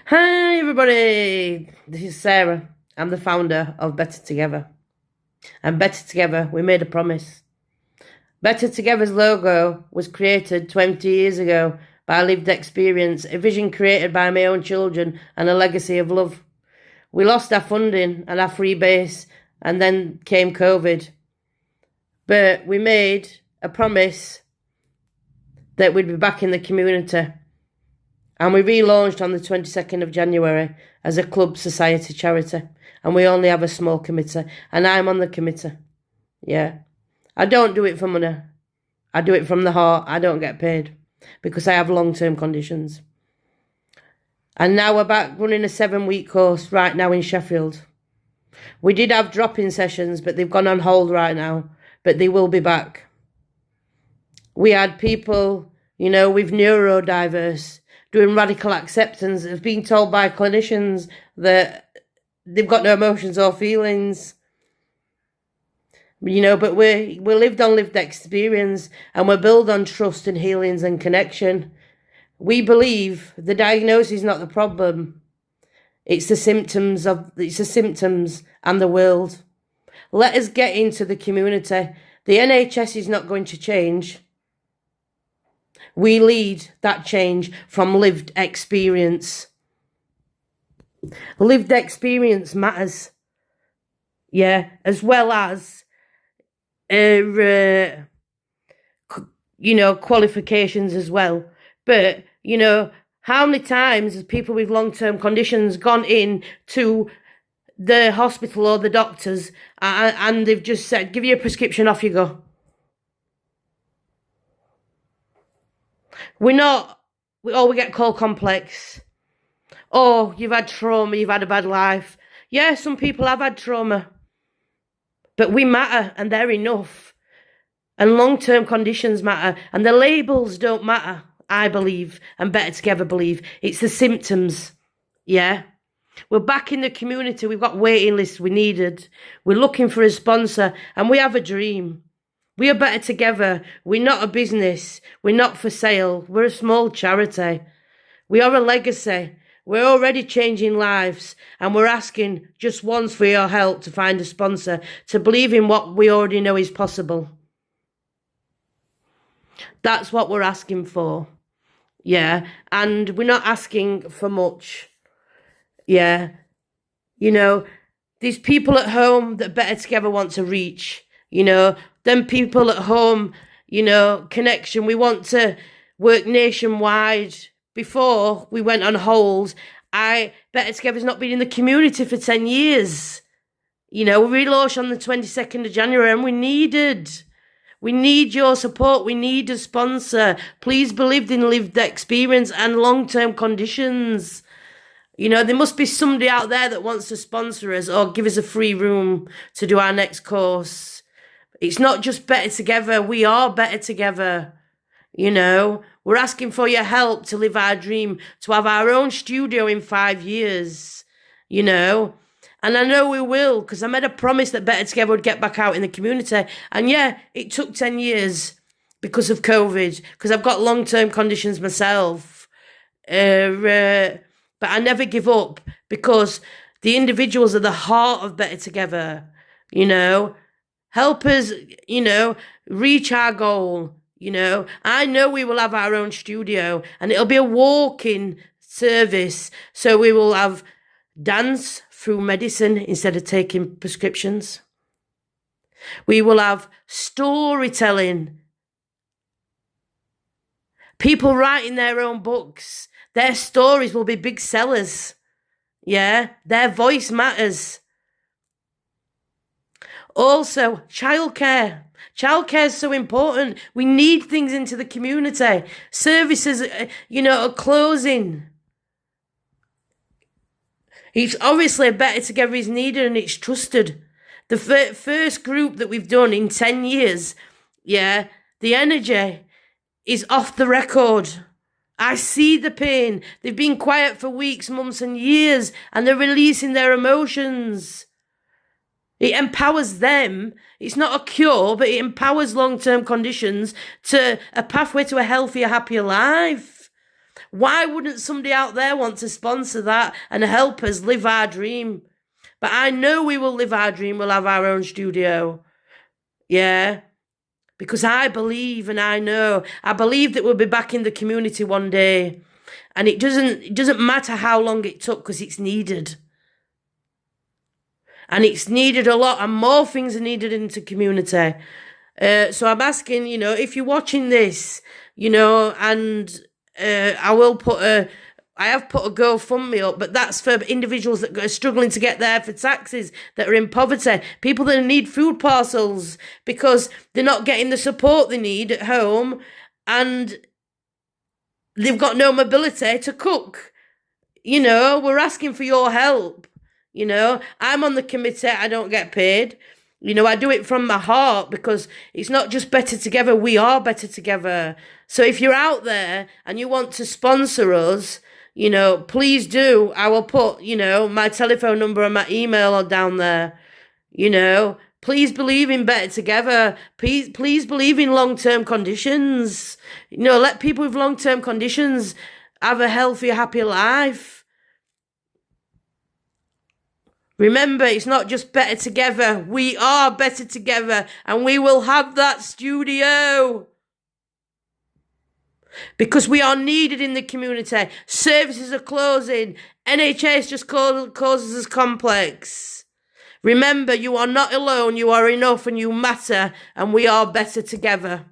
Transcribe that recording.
Hi, everybody. This is Sarah. I'm the founder of Better Together. And Better Together, we made a promise. Better Together's logo was created 20 years ago by lived experience, a vision created by my own children, and a legacy of love. We lost our funding and our free base, and then came COVID. But we made a promise that we'd be back in the community. And we relaunched on the 22nd of January as a club society charity. And we only have a small committee. And I'm on the committee. Yeah. I don't do it for money. I do it from the heart. I don't get paid because I have long-term conditions. And now we're back running a 7-week course right now in Sheffield. We did have drop-in sessions, but they've gone on hold right now. But they will be back. We had people, with neurodiverse, doing radical acceptance of being told by clinicians that they've got no emotions or feelings. But we're lived on lived experience, and we're built on trust and healings and connection. We believe the diagnosis is not the problem. It's the symptoms and the world. Let us get into the community. The NHS is not going to change. We lead that change from lived experience. Lived experience matters. Yeah, as well as, qualifications as well. But, how many times has people with long-term conditions gone in to the hospital or the doctors and they've just said, give you a prescription, off you go. We get called complex. Oh, you've had trauma, you've had a bad life. Yeah, some people have had trauma. But we matter, and they're enough. And long-term conditions matter, and the labels don't matter, I believe, and Better Together believe. It's the symptoms, yeah? We're back in the community. We've got waiting lists we needed. We're looking for a sponsor, and we have a dream. We are better together. We're not a business. We're not for sale. We're a small charity. We are a legacy. We're already changing lives, and we're asking just once for your help to find a sponsor, to believe in what we already know is possible. That's what we're asking for. Yeah. And we're not asking for much. Yeah. These people at home that Better Together want to reach, them people at home, connection. We want to work nationwide. Before we went on hold, Better Together's not been in the community for 10 years. We relaunched on the 22nd of January, and we need your support. We need a sponsor. Please believe in lived experience and long-term conditions. There must be somebody out there that wants to sponsor us or give us a free room to do our next course. It's not just Better Together. We are better together. We're asking for your help to live our dream, to have our own studio in 5 years, And I know we will, because I made a promise that Better Together would get back out in the community. And yeah, it took 10 years because of COVID, because I've got long-term conditions myself. But I never give up, because the individuals are the heart of Better Together, Help us, reach our goal. I know we will have our own studio, and it'll be a walk-in service. So we will have dance through medicine instead of taking prescriptions. We will have storytelling. People writing their own books. Their stories will be big sellers. Yeah, their voice matters. Also, childcare. Childcare is so important. We need things into the community. Services, are closing. It's obviously Better Together is needed, and it's trusted. The first group that we've done in 10 years, yeah, the energy is off the record. I see the pain. They've been quiet for weeks, months, and years, and they're releasing their emotions. It empowers them. It's not a cure, but it empowers long-term conditions to a pathway to a healthier, happier life. Why wouldn't somebody out there want to sponsor that and help us live our dream? But I know we will live our dream. We'll have our own studio. Yeah. Because I believe and I know. I believe that we'll be back in the community one day. And it doesn't matter how long it took, because it's needed. And it's needed a lot, and more things are needed into community. So I'm asking, if you're watching this, and I have put a GoFundMe up, but that's for individuals that are struggling to get there for taxes, that are in poverty, people that need food parcels because they're not getting the support they need at home, and they've got no mobility to cook. We're asking for your help. I'm on the committee. I don't get paid. I do it from my heart, because it's not just better together. We are better together. So if you're out there and you want to sponsor us, please do. I will put, my telephone number and my email down there. Please believe in better together. Please believe in long-term conditions. Let people with long-term conditions have a healthier, happier life. Remember, it's not just better together. We are better together, and we will have that studio. Because we are needed in the community. Services are closing. NHS just causes us complex. Remember, you are not alone. You are enough, and you matter, and we are better together.